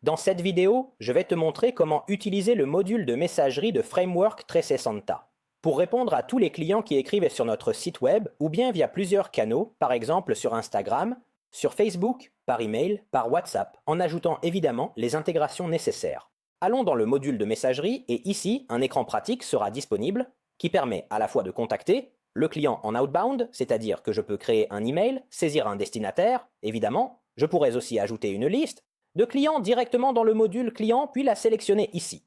Dans cette vidéo, je vais te montrer comment utiliser le module de messagerie de Framework 360 pour répondre à tous les clients qui écrivent sur notre site web ou bien via plusieurs canaux, par exemple sur Instagram, sur Facebook, par email, par WhatsApp, en ajoutant évidemment les intégrations nécessaires. Allons dans le module de messagerie et ici, un écran pratique sera disponible qui permet à la fois de contacter le client en outbound, c'est-à-dire que je peux créer un email, saisir un destinataire, évidemment, je pourrais aussi ajouter une liste de clients directement dans le module client puis la sélectionner ici.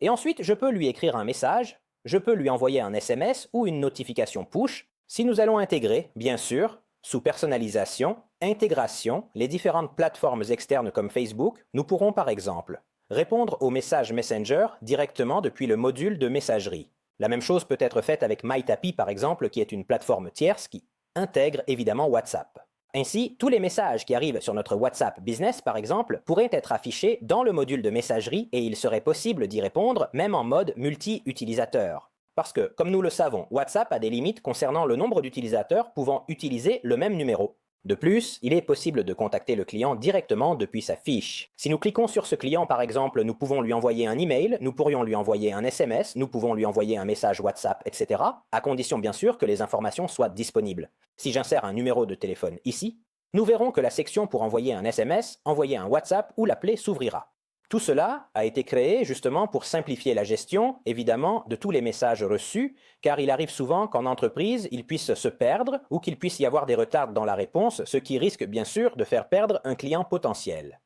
Et ensuite, je peux lui écrire un message, je peux lui envoyer un SMS ou une notification push si nous allons intégrer, bien sûr, sous personnalisation, intégration, les différentes plateformes externes comme Facebook, nous pourrons par exemple répondre aux messages Messenger directement depuis le module de messagerie. La même chose peut être faite avec MyTapi par exemple, qui est une plateforme tierce qui intègre évidemment WhatsApp. Ainsi, tous les messages qui arrivent sur notre WhatsApp Business, par exemple, pourraient être affichés dans le module de messagerie et il serait possible d'y répondre même en mode multi-utilisateur. Parce que, comme nous le savons, WhatsApp a des limites concernant le nombre d'utilisateurs pouvant utiliser le même numéro. De plus, il est possible de contacter le client directement depuis sa fiche. Si nous cliquons sur ce client par exemple, nous pouvons lui envoyer un email, nous pourrions lui envoyer un SMS, nous pouvons lui envoyer un message WhatsApp, etc. à condition bien sûr que les informations soient disponibles. Si j'insère un numéro de téléphone ici, nous verrons que la section pour envoyer un SMS, envoyer un WhatsApp ou l'appeler s'ouvrira. Tout cela a été créé justement pour simplifier la gestion, évidemment, de tous les messages reçus, car il arrive souvent qu'en entreprise, ils puissent se perdre ou qu'il puisse y avoir des retards dans la réponse, ce qui risque bien sûr de faire perdre un client potentiel.